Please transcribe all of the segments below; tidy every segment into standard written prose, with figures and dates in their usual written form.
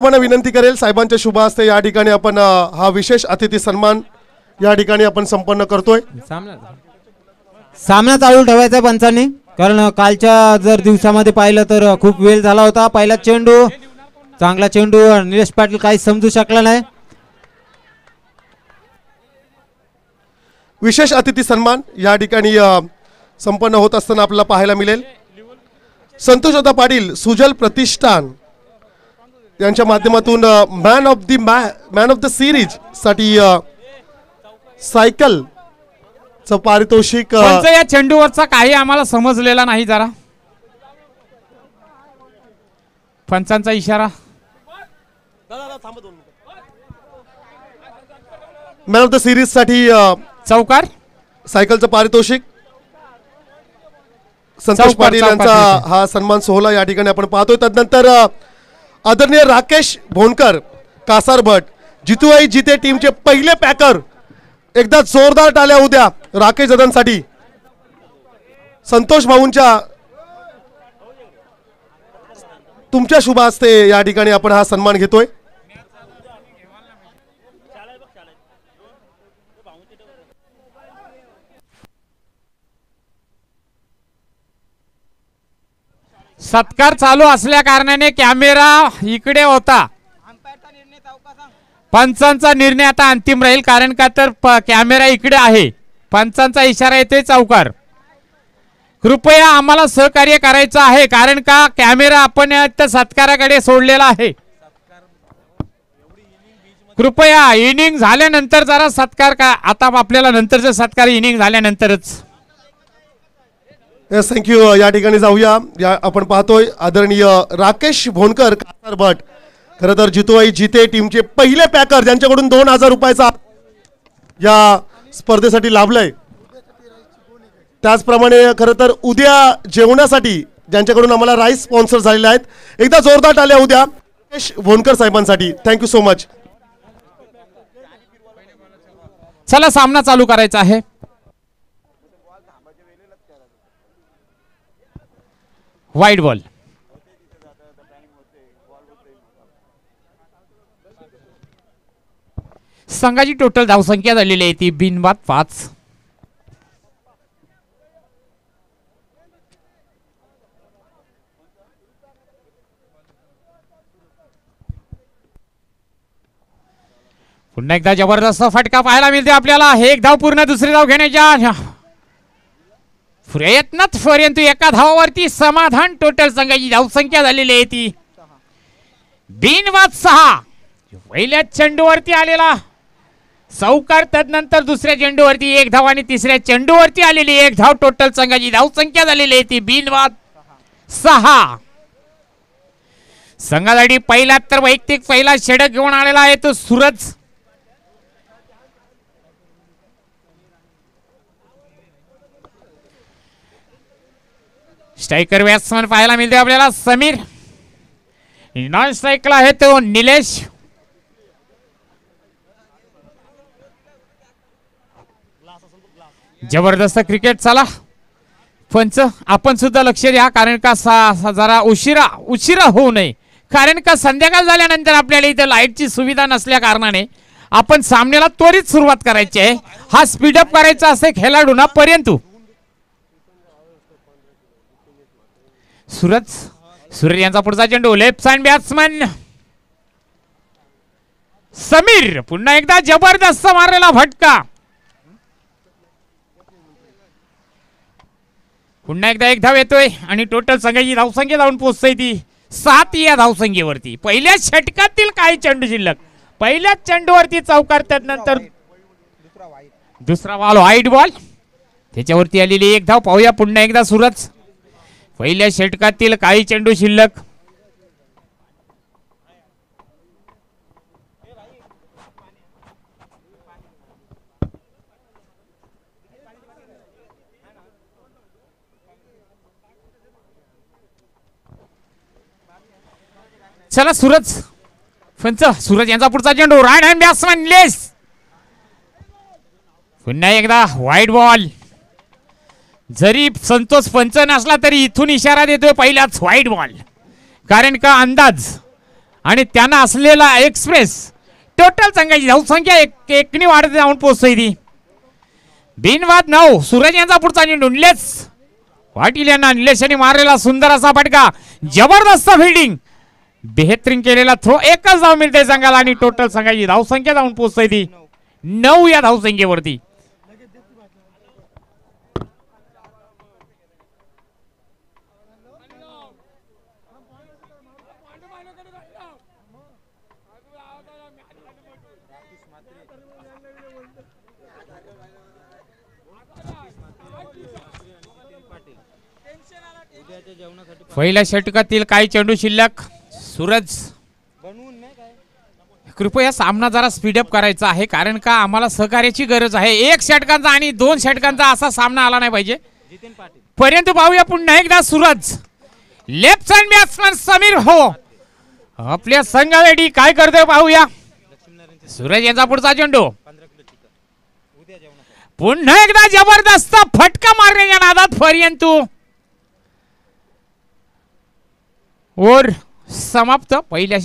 आपण विनंती करेल साहेबांच्या शुभ हस्ते या ठिकाणी आपण हा विशेष अतिथी सन्मान या ठिकाणी आपण संपन्न करतोय। सामना चालू ठेवायचा पंचांनी, कारण कालच्या जर दिवसामध्ये पाहिलं तर खूप वेळ झाला होता। पहिला चेंडू चांगला चेंडू, निलेश पाटील काही समजू शकला नाही। विशेष अतिथी सन्मान या ठिकाणी संपन्न होत असताना आपल्याला पाहायला मिळेल। संतोषदा पाटील सुजल प्रतिष्ठान यांच्या माध्यमातून मॅन ऑफ द सिरीज साठी सायकल चं पारितोषिक या चेंडूवरचा काही आम्हाला समजलेला नाही। जरा पंचांचा इशारा, मॅन ऑफ द सिरीज साठी चौकार सायकलचं पारितोषिक संतोष पाटील यांचा हा सन्मान सोहळा या ठिकाणी आपण पाहतोय। तदनंतर आदरणीय राकेश भोंडकर कासार भट जितूआई जिते टीमचे पहिले पॅकर, एकदा जोरदार टाळ्या उद्या राकेश दादांसाठी। संतोष भाऊंच्या तुमच्या शुभ हस्ते या ठिकाणी आपण हा सन्मान घेतोय। सत्कार चालू असल्या कारणाने कॅमेरा इकडे होता। पंचांचा निर्णय आता अंतिम राहील, कारण का तर कॅमेरा इकडे आहे। पंचांचा इशारा येतोय चौकार। कृपया आम्हाला सहकार्य करायचं आहे, कारण का कॅमेरा आपण सत्काराकडे सोडलेला आहे। कृपया इनिंग झाल्यानंतर जरा सत्कार का, आता आपल्याला नंतरचा सत्कार इनिंग झाल्यानंतरच। थँक्यू। या ठिकाणी जाऊया। आपण पाहतोय आदरणीय राकेश भोंडकर कासार भट, खरं तर जितूआई जिते टीमचे पहिले पॅकर ज्यांच्याकडून 2000 रुपयाचा या स्पर्धेसाठी लाभलाय। त्याचप्रमाणे खरं तर उद्या जेवणासाठी ज्यांच्याकडून आम्हाला राईस स्पॉन्सर झालेले आहेत, एकदा जोरदार टाळ्या उद्या राकेश भोंडकर साहेबांसाठी। Thank you so much. चला सामना चालू करायचा आहे। वाईड बॉल, संघाची टोटल धावसंख्या झालेली आहे ती बिनबाद 5। पुन्हा एकदा जबरदस्त फटका पाहायला मिळते आपल्याला। एक धाव पूर्ण, दुसरी धाव घेण्याच्या प्रयत्नात, परंतु एका धावावरती समाधान। टोटल संघाची धावसंख्या झालेली आहे ती बिनबाद 6। पहिल्या चेंडूवरती आलेला चौकार, तदनंतर दुसऱ्या चेंडूवरती 1 धाव आणि तिसऱ्या चेंडूवरती आलेली 1 धाव। टोटल संघाची धावसंख्या झालेली आहे ती बिनबाद 6। संघासाठी पहिला तर वैयक्तिक पहिला षटक घेऊन आलेला आहे तो सूरज। स्ट्रायकर बॅट्समन पाहायला मिळते आपल्याला समीर। नॉन स्ट्राइकला आहे तो निलेश। जबरदस्त क्रिकेट। चला पंच आपण सुद्धा लक्ष द्या, कारण का जरा उशिरा होऊ नये, कारण का संध्याकाळ झाल्यानंतर आपल्याला इथे लाईटची सुविधा नसल्या कारणाने आपण सामन्याला त्वरित सुरुवात करायची आहे। हा स्पीडअप करायचा असे खेळाडूंना, परंतु सूरज यांचा पुढचा चेंडू, लेफ्ट साइड बॅट्समन समीर। पुन्हा एकदा जबरदस्त मारलेला फटका। पुन्हा एकदा 1 धाव येतोय आणि टोटल संघाची धावसंख्या जाऊन पोहोचते ती 7 या धावसंख्येवरती। पहिल्या षटकातील काही चेंडू शिल्लक, पहिल्या चेंडूवरती चौकार, त्यानंतर दुसरा बॉल वाईड बॉल, त्याच्यावरती आलेली 1 धाव। पाहूया पुन्हा एकदा सूरज, पहिल्या षटकातील काही चेंडू शिल्लक। चला सूरज यांचा पुढचा चेंडू, राईट हँड बॅट्समॅन लेस। पुन्हा एकदा वाईड बॉल। जरी संतोष पंच नसला तरी इथून इशारा देतोय पहिलाच वाईड बॉल, कारण का आणि त्यांना असलेला एक्सप्रेस टोटल संघाची धावसंख्या एकनी वाढत जाऊन पोहोचतोय ती बिनवाद 9. सूरज यांचा पुढचा चेंडू निलेश पाटील यांना निलेशाने मारलेला सुंदर असा फटका जबरदस्त फिल्डिंग बेहतरीन केलेला थ्रो एकच धाव मिळते संघाला आणि टोटल संघाची धावसंख्या जाऊन पोहोचतोय ती 9 या धावसंख्येवरती. पहिल्या षटकातील काही चेंडू शिल्लक. सूरज कृपया सामना जरा स्पीडअप करायचा आहे कारण का आम्हाला सहकार्याची गरज आहे. 1 षटकांचा आणि 2 षटकांचा असा सामना आला नाही पाहिजे. परंतु पाहूया पुन्हा एकदा Suraj left hand batsman Sameer हो आपल्या संघासाठी काय करतोय पाहूया. सूरज यांचा पुढचा चेंडू पुन्हा एकदा जबरदस्त फटका मारण्याच्या नादात परंतु ओर समाप्त. पहिल्या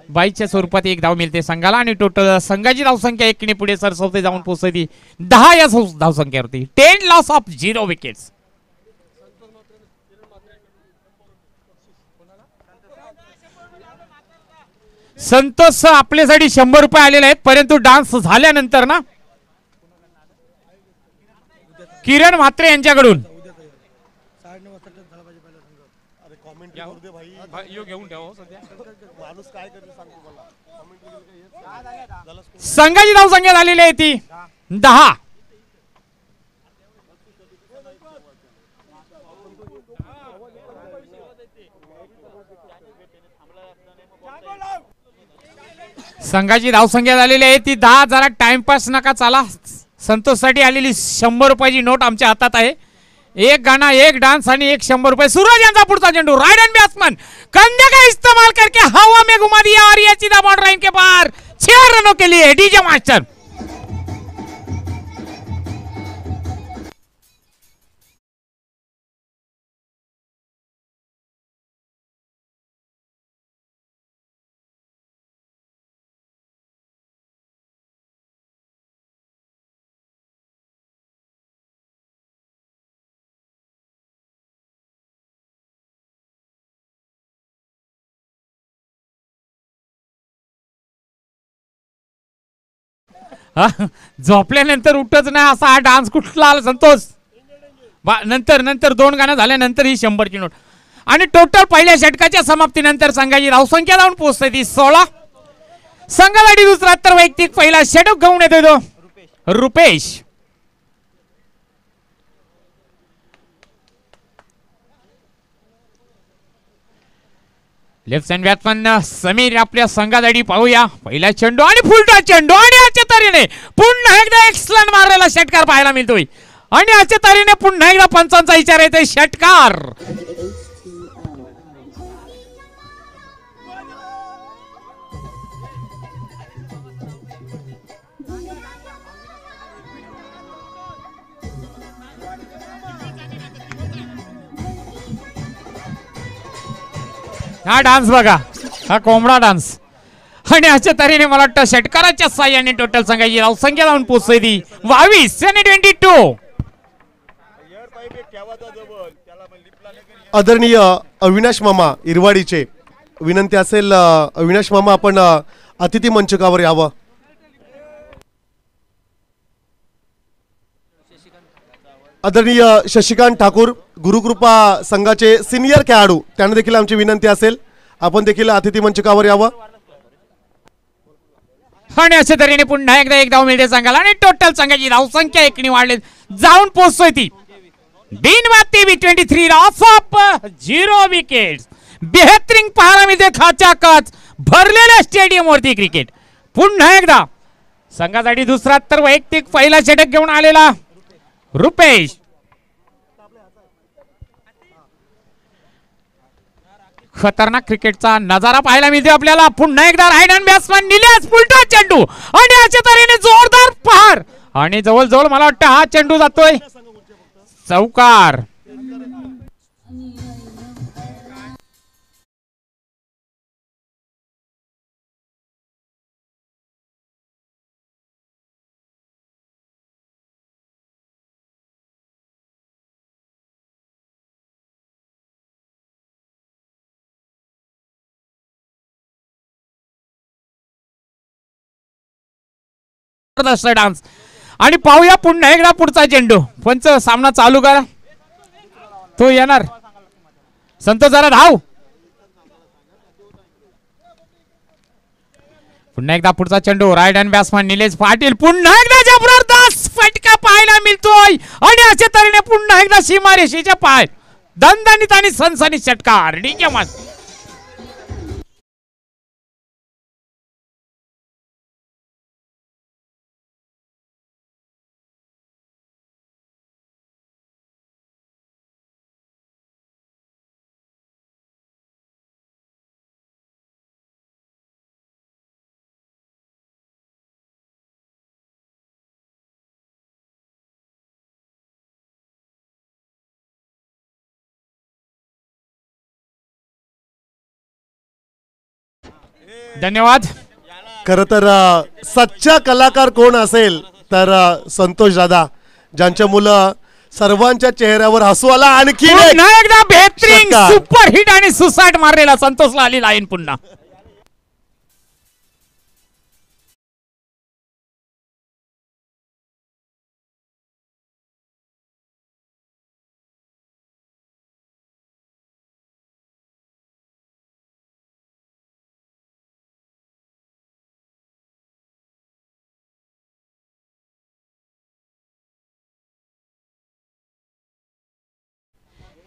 बाईच्या स्वरूपात 1 धाव मिळते संघाला आणि टोटल संघाची धावसंख्या 1 ने पुढे सरसवते जाऊन पोहोचते 10 या धावसंख्येवरती. 10 लॉस ऑफ 0 विकेट्स. संतोष आपल्यासाठी 100 रुपये आलेले आहेत परंतु डान्स झाल्यानंतर ना किरण म्हात्रे यांच्याकडून संघाची धावसंख्या झालेली आहे ती 10. संघाची धावसंख्या झालेली आहे ती 10. जरा टाइमपास नका चाला. संतोष साठी आलेली 100 रुपयाची नोट आमच्या हातात आहे. 1 गाना 1 डांस आणि 100 रुपये. सूरज यांचा पुढचा चेंडू राइट हैंड बैट्समैन कंधे का इस्तेमाल करके हवा में घुमा दिया और ये सीधा बॉल लाइन के पार 6 रनों के लिए डीजे मास्टर. झोपल्यानंतर उठच नाही असा हा डान्स कुठला आला संतोष. नंतर 2 गाणं झाल्यानंतर ही 100 ची नोट आणि टोटल पहिल्या षटकाच्या समाप्तीनंतर संघाची धावसंख्या जाऊन पोहोचते ती 16. संघासाठी दुसरा तर वैयक्तिक पहिला षटक घेऊन येतोय तो Rupesh. Left hand batsman Sameer आपल्या संघासाठी पाहूया. पहिला चेंडू आणि फुलटा चेंडू आणि अशा तऱ्हेने पुन्हा एकदा एक्सलंट मारलेला षटकार पाहायला मिळतोय आणि अशा तऱ्हेने पुन्हा एकदा पंचांचा इशारा येतोय षटकार. हा डान्स बघा हा कोंबडा डान्स आणि अशा तऱ्हेने मला वाटतं षटकाराच्या साह्याने टोटल संघाची धावसंख्या जाऊन पोहोचते ती 22 आणि 22. आदरणीय अविनाश मामा इरवाडीचे विनंती असेल अविनाश मामा आपण अतिथी मंचकावर यावं. आदरणीय शशिकांत ठाकूर गुरुकृपा संघाचे सिनियर खेळाडू त्यांना देखील आमची विनंती असेल आपण देखील अतिथी मंचकावर यावं. आणि अशा तऱ्हेने पुन्हा एकदा 1 धाव मिळते संघाला आणि टोटल संघाची धावसंख्या 1 ने वाढली जाऊन पोहोचतोय ती बिनवाद 23 लॉस ऑफ 0 विकेट्स. बेहतरीन पाहायला मिळते खाचाखच भरलेल्या स्टेडियम वरती क्रिकेट. पुन्हा एकदा संघासाठी दुसरा तर वैयक्तिक पहिला षटक घेऊन आलेला रुपेश. खतरनाक क्रिकेटचा नजारा पाहायला मिळते आपल्याला. पुन्हा एकदा राईट हँड बॅट्समन निलेश फुलटा चेंडू आणि अशा तऱ्हेने जोरदार पहार आणि जवळ मला वाटतं हा चेंडू जातोय चौकार. जबरदस्त डान्स. आणि पाहूया पुन्हा एकदा पुढचा चेंडू. पंच सामना चालू करा. तो येणार. संतोष जरा धाव. पुन्हा एकदा पुढचा चेंडू. Right hand batsman Nilesh Patil. पुन्हा एकदा जबरदस्त फटका पाहायला मिळतोय आणि अशा तऱ्हेने पुन्हा एकदा सीमारेषेच्या पाय दणदणीत आणि सनसनीत षटकार. धन्यवाद. खर तर सच्चा कलाकार कोण असेल तर संतोष दादा, ज्यांच्या मुलं सर्वांच्या चेहऱ्यावर हसू आला. आणखी एकदा बेहतरीन सुपर हिट आणि सुसाट मारलेला संतोषला आली लाईन पुन्हा.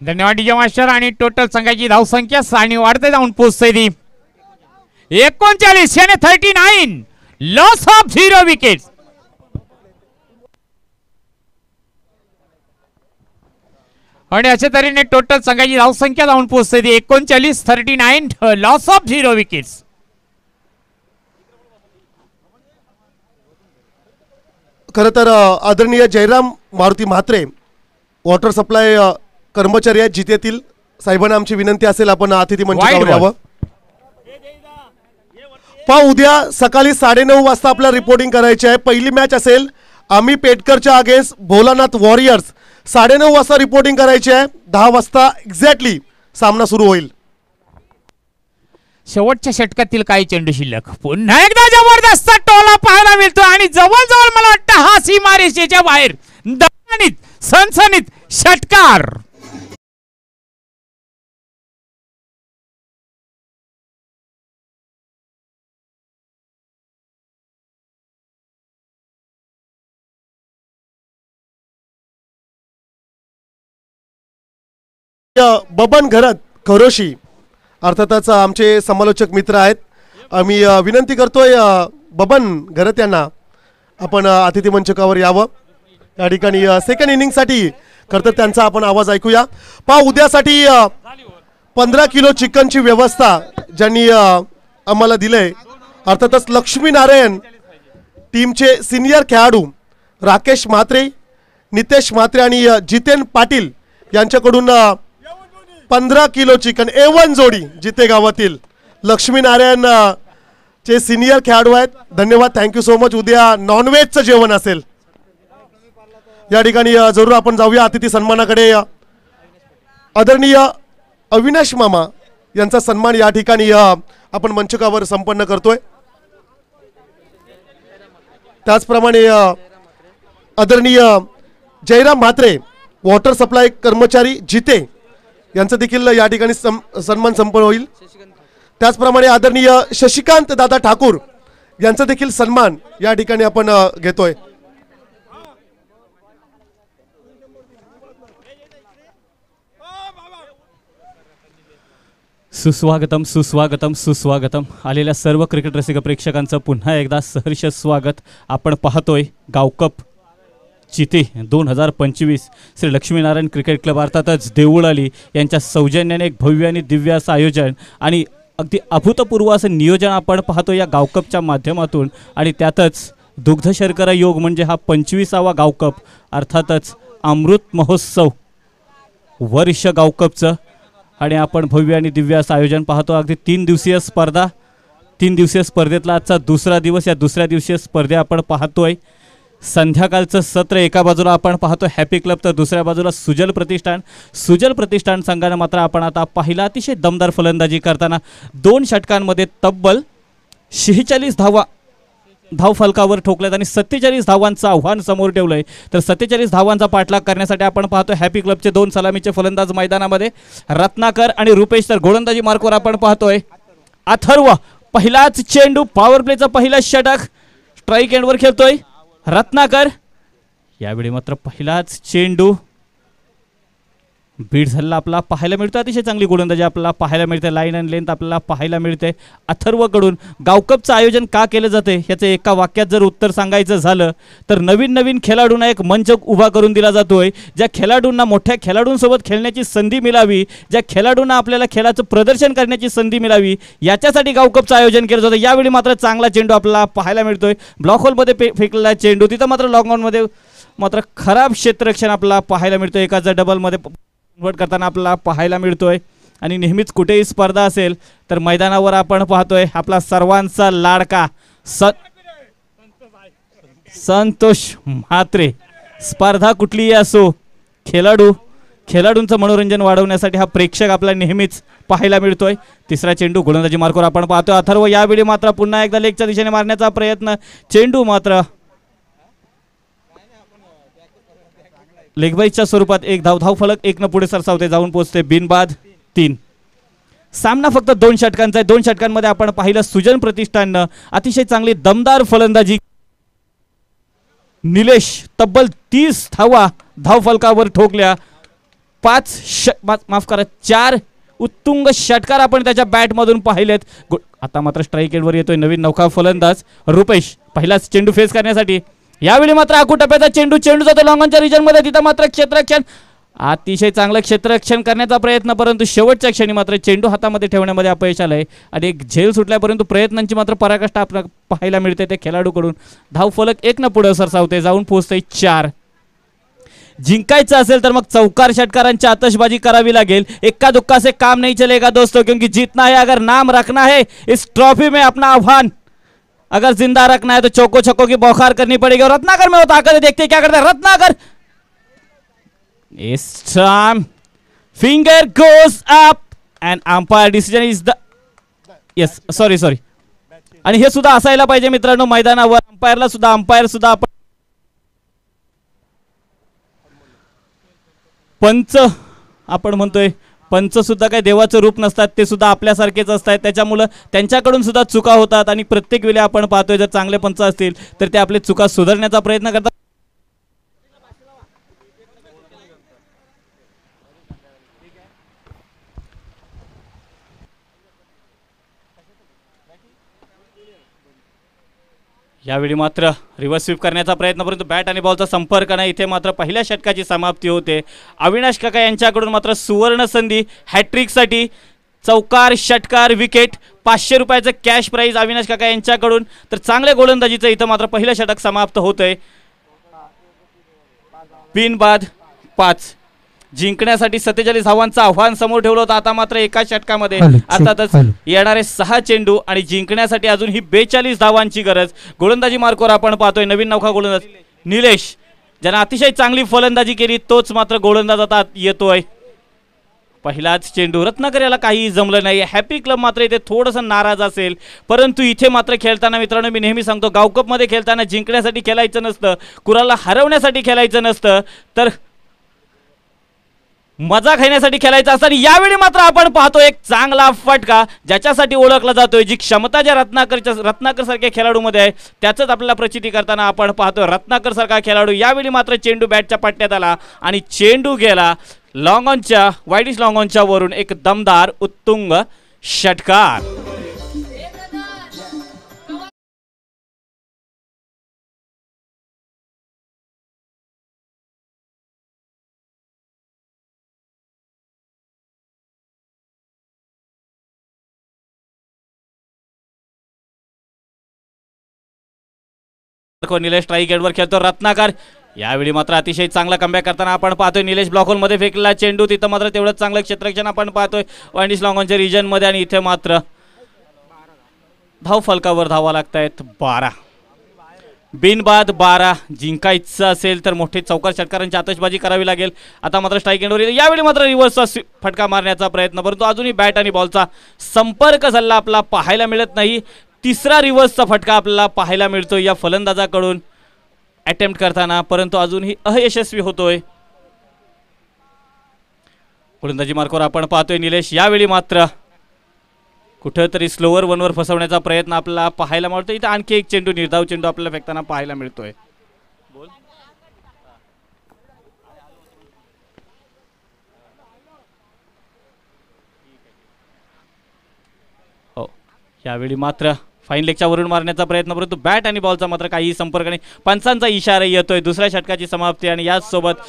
धन्यवाद डीजे मास्टर. आणि टोटल संघाची धावसंख्या आणि वाढते जाऊन पोहोचते ती 39 याने 39. Loss of 0 wicket. आणि अशा तऱ्हेने टोटल संघाची धावसंख्या जाऊन पोहोचते ती 39 39. Loss of 0 wickets. खर तर आदरणीय जयराम मारुती म्हात्रे वॉटर सप्लाय कर्मचारी आहेत जितेतील साहेबांना आमची विनंती असेल आपण अतिथी मंचावर यावं. उद्या सकाळी 9:30 वाजता आपल्याला रिपोर्टिंग करायची आहे. पहिली मॅच असेल आम्ही पेटकरच्या अगेन्स्ट भोलानाथ वॉरियर्स. 9:30 वाजता रिपोर्टिंग करायची आहे. 10 वाजता एक्झॅक्टली सामना सुरू होईल. शेवटच्या षटकातील काही चेंडू शिल्लक. पुन्हा एकदा जबरदस्त टोला पाहायला मिळतो आणि जवळजवळ मला वाटतं हा सीमारेषेच्या बाहेर दणदणीत सनसनीत षटकार. बबन घरत खरोशी अर्थातच आमचे समालोचक मित्र आहेत. आम्ही विनंती करतोय बबन घरत यांना आपण अतिथी मंचकावर यावं. या ठिकाणी सेकंड इनिंगसाठी खरं तर त्यांचा आपण आवाज ऐकूया. उद्यासाठी 15 किलो चिकनची व्यवस्था ज्यांनी आम्हाला दिलंय अर्थातच लक्ष्मीनारायण टीमचे सिनियर खेळाडू राकेश म्हात्रे, नितेश म्हात्रे आणि जितेन पाटील यांच्याकडून 15 किलो चिकन A1 जोडी जिते गावातील लक्ष्मीनारायण चे सिनियर खेळाडू आहेत. धन्यवाद. Thank you so much. उद्या नॉनव्हेजचं जेवण असेल. या ठिकाणी जरूर आपण जाऊया अतिथी सन्मानाकडे. आदरणीय अविनाश मामा यांचा सन्मान या ठिकाणी आपण मंचकावर संपन्न करतोय. त्याचप्रमाणे आदरणीय जयराम म्हात्रे वॉटर सप्लाय कर्मचारी जिते यांचा देखील या ठिकाणी सन्मान संपन्न होईल. त्याचप्रमाणे आदरणीय शशिकांत दादा ठाकूर यांचा देखील सन्मान या ठिकाणी आपण घेतोय. सुस्वागतम सुस्वागतम सुस्वागतम. आलेल्या सर्व क्रिकेट रसिक प्रेक्षकांचं पुन्हा एकदा सहर्ष स्वागत. आपण पाहतोय गावकप चिते 2025 श्री लक्ष्मीनारायण क्रिकेट क्लब अर्थातच देऊळाली यांच्या सौजन्याने एक भव्य आणि दिव्य असं आयोजन आणि अगदी अभूतपूर्व असं नियोजन आपण पाहतो या गावकपच्या माध्यमातून. आणि त्यातच दुग्ध शर्करा योग म्हणजे हा 25वा गावकप अर्थातच अमृत महोत्सव वर्ष गावकपचं. आणि आपण भव्य आणि दिव्य असं आयोजन पाहतो. अगदी 3 दिवसीय स्पर्धा. 3 दिवसीय स्पर्धेतला आजचा दुसरा दिवस. या दुसऱ्या दिवसीय स्पर्धे आपण पाहतोय. संध्याकाळचं सत्र एका बाजूला आपण पाहतो हॅपी क्लब तर दुसऱ्या बाजूला सुजल प्रतिष्ठान. सुजल प्रतिष्ठान संघानं मात्र आपण आता पाहिला अतिशय दमदार फलंदाजी करताना 2 षटकांमध्ये तब्बल 46 धावा धाव फलकावर ठोकल्यात आणि 47 धावांचं आव्हान समोर ठेवलंय. तर 47 धावांचा पाठलाग करण्यासाठी आपण पाहतोय हॅपी क्लबचे 2 सलामीचे फलंदाज मैदानामध्ये, रत्नाकर आणि रुपेश. तर गोलंदाजी मार्कवर आपण पाहतोय अथर्व. पहिलाच चेंडू, पॉवर प्लेचा पहिला षटक, स्ट्राईक एंडवर खेळतोय रत्नाकर. यावेळी मात्र पहिलाच चेंडू बीट झालेला आपला पाहायला मिळतो. अतिशय चांगली गोलंदाजी आपल्याला पाहायला मिळते, लाईन अँड लेंथ आपल्याला पाहायला मिळते अथर्वकडून. गावकपचं आयोजन का केलं जाते याचं एका वाक्यात जर उत्तर सांगायचं झालं तर नवीन नवीन खेळाडूंना एक मंच उभा करून दिला जातोय, ज्या खेळाडूंना मोठ्या खेळाडूंसोबत खेळण्याची संधी मिळावी, ज्या खेळाडूंना आपल्याला खेळाचं प्रदर्शन करण्याची संधी मिळावी, याच्यासाठी गावकपचं आयोजन केलं जातं. यावेळी मात्र चांगला चेंडू आपल्याला पाहायला मिळतोय, ब्लॉक होलमध्ये फेकलेला चेंडू, तिथं मात्र लॉंग ऑनमध्ये मात्र खराब क्षेत्ररक्षण आपल्याला पाहायला मिळतोय. एकाचा डबलमध्ये कन्वर्ट करताना आपल्याला पाहायला मिळतोय. आणि नेहमीच कुठेही स्पर्धा असेल तर मैदानावर आपण पाहतोय आपला सर्वांचा लाडका संतोष म्हात्रे. स्पर्धा कुठलीही असो, खेळाडूंचं मनोरंजन वाढवण्यासाठी हा प्रेक्षक आपल्याला नेहमीच पाहायला मिळतोय. तिसरा चेंडू गोलंदाजी मार्कवर आपण पाहतोय अथर्व. यावेळी मात्र पुन्हा एकदा लेगच्या दिशेने मारण्याचा प्रयत्न, चेंडू मात्र लेगबाईच्या स्वरूपात एक धाव फलक 1 न पुढे सरसावते, जाऊन पोहोचते बिनबाद 3. सामना फक्त 2 षटकांचा आहे. 2 षटकांमध्ये आपण पाहिलं सुजन प्रतिष्ठाननं अतिशय चांगली दमदार फलंदाजी. निलेश तब्बल 30 धावा धाव फलकावर ठोकल्या. 4 उत्तुंग षटकार आपण त्याच्या बॅटमधून पाहिलेत. आता मात्र स्ट्राईक एंडवर येतोय नवीन नौका फलंदाज रुपेश, पहिलाच चेंडू फेस करण्यासाठी. यावेळी मात्र आकुटप्प्याचा चेंडू जातो लॉंगॉनच्या रिजन मध्ये, तिथं मात्र क्षेत्ररक्षण, अतिशय चांगलं क्षेत्ररक्षण करण्याचा प्रयत्न, परंतु शेवटच्या क्षणी मात्र चेंडू हातामध्ये ठेवण्यामध्ये अपयश आलंय आणि एक झेल सुटल्या, परंतु प्रयत्नांची मात्र पराकाष्ठा आपल्याला पाहायला मिळते त्या खेळाडूकडून. धाव फलक 1 न पुढे सरसावते, जाऊन पोहोचते 4. जिंकायचं असेल तर मग चौकार षटकारांची आतषबाजी करावी लागेल. इक्का दुक्का से काम नहीं चलेगा दोस्तों, क्योंकि जीतना है, अगर नाम रखना है इस ट्रॉफी में, अपना आह्वान अगर जिंदा रखना है तो चौको छक्कों की बौखार करनी पड़ेगी. और रत्नाकर में वो ताकत है, देखते क्या करते हैं रत्नाकर. इस time finger goes up and umpire decision is the yes sorry आणि हे सुद्धा असायला पाहिजे मित्रांनो मैदानावर. अंपायर सुद्धा आपण पंच आपण म्हणतोय, पंच सुद्धा काही देवाचं रूप नसतात, ते सुद्धा आपल्यासारखेच असतात. त्याच्यामुळं त्यांच्याकडून सुद्धा चुका होतात आणि प्रत्येक वेळी आपण पाहतोय जर चांगले पंच असतील तर ते आपले चुका सुधारण्याचा प्रयत्न करतात. यावेळी मात्र रिव्हर्स स्वीप करण्याचा प्रयत्न, परंतु बॅट आणि बॉलचा संपर्क नाही. इथे मात्र पहिल्या षटकाची समाप्ती होते. अविनाश काका यांच्याकडून मात्र सुवर्ण संधी हॅट्रिकसाठी, चौकार षटकार विकेट, 500 रुपयाचं कॅश प्राइज अविनाश काका यांच्याकडून. तर चांगल्या गोलंदाजीचं इथं मात्र पहिलं षटक समाप्त होतंय बिनबाद 5. जिंकण्यासाठी 47 धावांचं आव्हान समोर ठेवलं होतं. आता मात्र एका षटकामध्ये अर्थातच येणारे 6 चेंडू आणि जिंकण्यासाठी अजून ही 42 धावांची गरज. गोलंदाजी मार्कवर आपण पाहतोय नवीन नौका गोलंदाज निलेश, ज्यानं अतिशय चांगली फलंदाजी केली, तोच मात्र गोलंदाज आता येतोय. पहिलाच चेंडू, रत्नाकर याला काही जमलं नाही. हॅपी क्लब मात्र इथे थोडंसं नाराज असेल, परंतु इथे मात्र खेळताना मित्रांनो मी नेहमी सांगतो गावकपमध्ये खेळताना जिंकण्यासाठी खेळायचं नसतं, कुणाला हरवण्यासाठी खेळायचं नसतं, तर मजा घेण्यासाठी खेळायचं असतं. आणि यावेळी मात्र आपण पाहतो एक चांगला फटका, ज्याच्यासाठी ओळखला जातोय, जी क्षमता ज्या रत्नाकर सारख्या खेळाडूमध्ये आहे त्याच आपल्याला प्रचिती करताना आपण पाहतोय रत्नाकर सारखा खेळाडू. यावेळी मात्र चेंडू बॅटच्या पट्ट्यात आला आणि चेंडू गेला लॉंग ऑनच्या, वाईडिश लॉंग ऑनच्या वरून एक दमदार उत्तुंग षटकार. निलेश स्ट्राईक एंडवर खेळतो रत्नाकर. यावेळी मात्र अतिशय चांगला कमबॅक करताना आपण पाहतोय निलेश ब्लॉक होल मध्ये फेकलेला चेंडू, तिथं मात्र तेवढंच चांगलं क्षेत्ररक्षण आपण पाहतोय वाईडिश लॉंग ऑनच्या रिजन मध्ये. आणि इथे मात्र धाव फलकावर धावा लागतायत 12 बिनबाद 12. जिंकायचं असेल तर मोठे चौकार षटकारांची आतषबाजी करावी लागेल. आता मात्र स्ट्राईक एंडवर यावेळी मात्र रिव्हर्सचा फटका मारण्याचा प्रयत्न, परंतु अजूनही बॅट आणि बॉलचा संपर्क झाला आपला पाहायला मिळत नाही. तिसरा रिव्हर्सचा फटका आपल्याला पाहायला मिळतो या फलंदाजाकडून अटेम्प्ट करताना, परंतु अजूनही अयशस्वी होतोय. गोलंदाजी मार्कावर आपण पाहतोय निलेश यावेळी मात्र कुठेतरी स्लोअर वनवर फसवण्याचा प्रयत्न आपल्याला पाहायला मिळतो. इथे आणखी एक चेंडू, निर्धाव चेंडू आपल्याला फेकताना पाहायला मिळतोय. हो, यावेळी मात्र फाईन लेगच्या वरून मारण्याचा प्रयत्न, परंतु बॅट आणि बॉलचा मात्र काही संपर्क नाही. पंचांचा इशारा येतोय. दुसऱ्या षटकाची समाप्ती आणि याच सोबत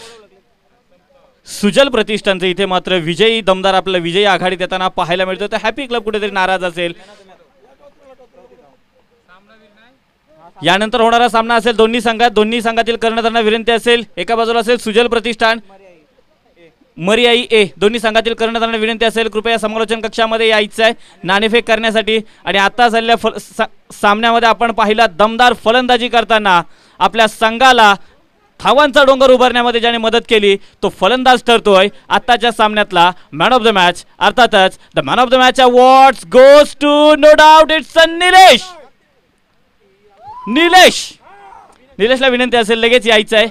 सुजल प्रतिष्ठानचे इथे मात्र विजयी दमदार आपल्याला विजयी आघाडी देताना पाहायला मिळतो. तर हॅपी क्लब कुठेतरी नाराज असेल. यानंतर होणारा सामना असेल दोन्ही संघातील कर्णधारांना विनंती असेल, एका बाजूला असेल सुजल प्रतिष्ठान, मरियाई ए, दोन्ही संघातील कर्णधारांना विनंती असेल कृपया समालोचन कक्षामध्ये यायचं आहे नाणेफेक करण्यासाठी. आणि आता झालेल्या सामन्यामध्ये आपण पाहिला दमदार फलंदाजी करताना आपल्या संघाला धावांचा डोंगर उभारण्यामध्ये ज्याने मदत केली तो फलंदाज ठरतोय आताच्या सामन्यातला मॅन ऑफ द मॅच. अर्थातच the man of the match awards goes to no doubt it's निलेशला विनंती असेल लगेच यायचं आहे.